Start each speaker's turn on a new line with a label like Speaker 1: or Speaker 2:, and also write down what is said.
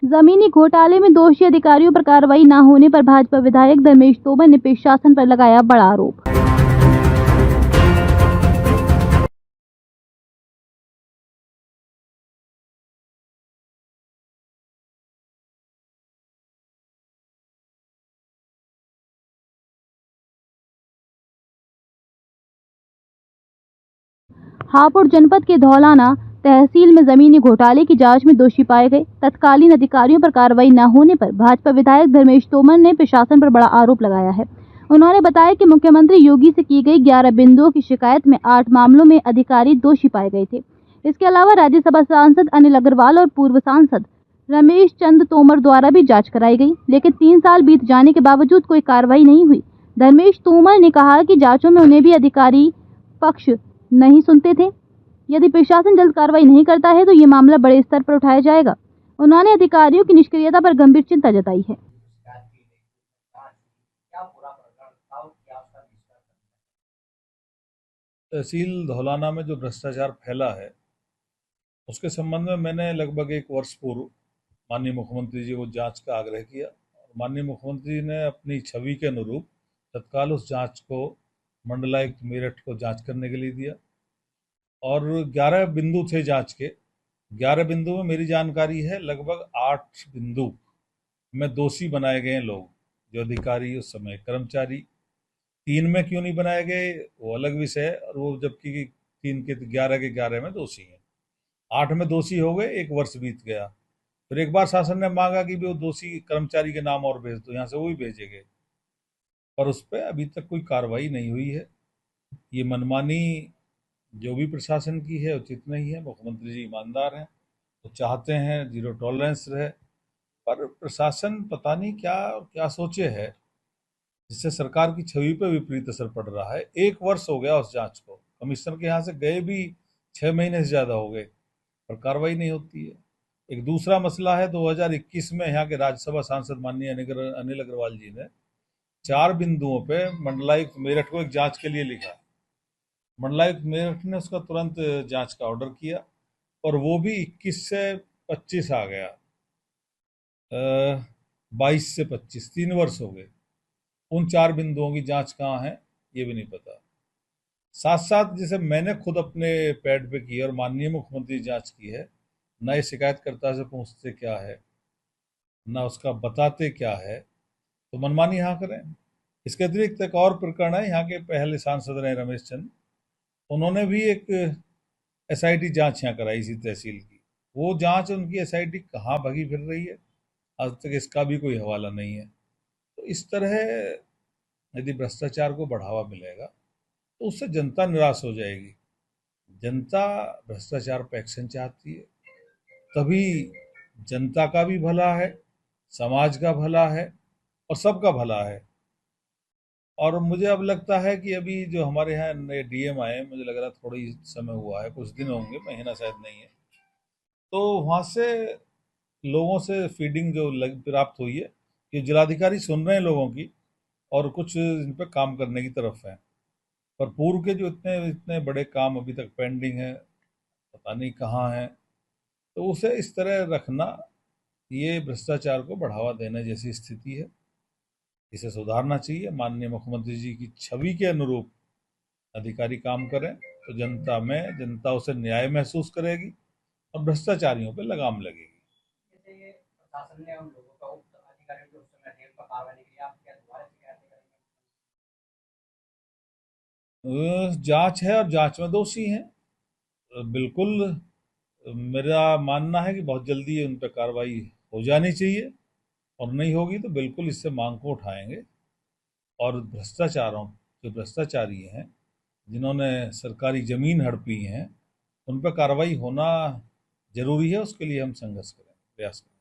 Speaker 1: जमीनी घोटाले में दोषी अधिकारियों पर कार्रवाई न होने पर भाजपा विधायक धर्मेश तोमर ने प्रशासन पर लगाया बड़ा आरोप। हापुड़ जनपद के धौलाना तहसील में जमीनी घोटाले की जांच में दोषी पाए गए तत्कालीन अधिकारियों पर कार्रवाई न होने पर भाजपा विधायक धर्मेश तोमर ने प्रशासन पर बड़ा आरोप लगाया है। उन्होंने बताया कि मुख्यमंत्री योगी से की गई 11 बिंदुओं की शिकायत में 8 मामलों में अधिकारी दोषी पाए गए थे। इसके अलावा राज्यसभा सांसद अनिल अग्रवाल और पूर्व सांसद रमेश चंद तोमर द्वारा भी जाँच कराई गई, लेकिन 3 साल बीत जाने के बावजूद कोई कार्रवाई नहीं हुई। धर्मेश तोमर ने कहा कि जांचों में उन्हें भी अधिकारी पक्ष नहीं सुनते थे। यदि प्रशासन जल्द कार्रवाई नहीं करता है तो ये मामला बड़े स्तर पर उठाया जाएगा। उन्होंने अधिकारियों की निष्क्रियता पर गंभीर चिंता जताई है।
Speaker 2: तहसील धौलाना में जो भ्रष्टाचार फैला है उसके संबंध में मैंने लगभग 1 वर्ष पूर्व माननीय मुख्यमंत्री जी को जांच का आग्रह किया और माननीय मुख्यमंत्री जी ने अपनी छवि के अनुरूप तत्काल उस जांच को मंडलायुक्त मेरठ को जांच करने के लिए दिया और 11 बिंदु थे जांच के। 11 बिंदु में मेरी जानकारी है लगभग 8 बिंदु में दोषी बनाए गए लोग, जो अधिकारी उस समय कर्मचारी। 3 में क्यों नहीं बनाए गए वो अलग विषय है, और वो जबकि 3 के 11 के 11 में दोषी हैं। 8 में दोषी हो गए, 1 वर्ष बीत गया। फिर एक बार शासन ने मांगा कि वो दोषी कर्मचारी के नाम और भेज दो, यहाँ से वो भी भेजे गए, पर उस पर अभी तक कोई कार्रवाई नहीं हुई है। ये मनमानी जो भी प्रशासन की है उचित नहीं है। मुख्यमंत्री जी ईमानदार हैं, तो चाहते हैं जीरो टॉलरेंस रहे, पर प्रशासन पता नहीं क्या क्या सोचे है जिससे सरकार की छवि पर विपरीत असर पड़ रहा है। 1 वर्ष हो गया उस जांच को, कमिश्नर के यहाँ से गए भी 6 महीने से ज़्यादा हो गए, पर कार्रवाई नहीं होती है। एक दूसरा मसला है, 2021 में यहाँ के राज्यसभा सांसद माननीय अनिल अग्रवाल जी ने 4 बिंदुओं पे मंडलायुक्त मेरठ को एक जांच के लिए लिखा। मंडलायुक्त मेरठ ने उसका तुरंत जांच का ऑर्डर किया और वो भी 21 से 25 आ गया, 22 से 25, 3 वर्ष हो गए। उन 4 बिंदुओं की जांच कहाँ है ये भी नहीं पता। साथ साथ जैसे मैंने खुद अपने पैड पे की और माननीय मुख्यमंत्री जांच की है, न ये शिकायतकर्ता से पूछते क्या है, न उसका बताते क्या है, तो मनमानी यहाँ करें। इसके अतिरिक्त एक और प्रकरण है, यहाँ के पहले सांसद रहे रमेश चंद, उन्होंने भी एक एसआईटी जांच यहाँ कराई इसी तहसील की। वो जांच उनकी एसआईटी कहाँ भगी फिर रही है, आज तक इसका भी कोई हवाला नहीं है। तो इस तरह यदि भ्रष्टाचार को बढ़ावा मिलेगा तो उससे जनता निराश हो जाएगी। जनता भ्रष्टाचार पर एक्शन चाहती है, तभी जनता का भी भला है, समाज का भला है और सबका भला है। और मुझे अब लगता है कि अभी जो हमारे यहाँ नए डीएम आए, मुझे लग रहा थोड़ा ही समय हुआ है, कुछ दिन होंगे, महीना शायद नहीं है, तो वहाँ से लोगों से फीडिंग जो प्राप्त हुई है कि जिलाधिकारी सुन रहे हैं लोगों की और कुछ इन पर काम करने की तरफ है। पर पूर्व के जो इतने इतने बड़े काम अभी तक पेंडिंग है, पता नहीं कहाँ है, तो उसे इस तरह रखना ये भ्रष्टाचार को बढ़ावा देने जैसी स्थिति है। इसे सुधारना चाहिए। माननीय मुख्यमंत्री जी की छवि के अनुरूप अधिकारी काम करें तो जनता उसे न्याय महसूस करेगी और भ्रष्टाचारियों पे लगाम लगेगी।
Speaker 3: जैसे ये प्रशासन ने उन लोगों का अधिकारियों के उस समय रेल पर कार्रवाई के लिए आप क्या दोबारा शिकायत करेंगे?
Speaker 2: जांच है और जांच में दोषी हैं। बिल्कुल मेरा मानना है कि बहुत जल्दी उन पर कार्रवाई हो जानी चाहिए, और नहीं होगी तो बिल्कुल इससे मांग को उठाएंगे और जो भ्रष्टाचारी हैं, जिन्होंने सरकारी ज़मीन हड़पी हैं, उन पर कार्रवाई होना जरूरी है। उसके लिए हम संघर्ष करें, प्रयास करें।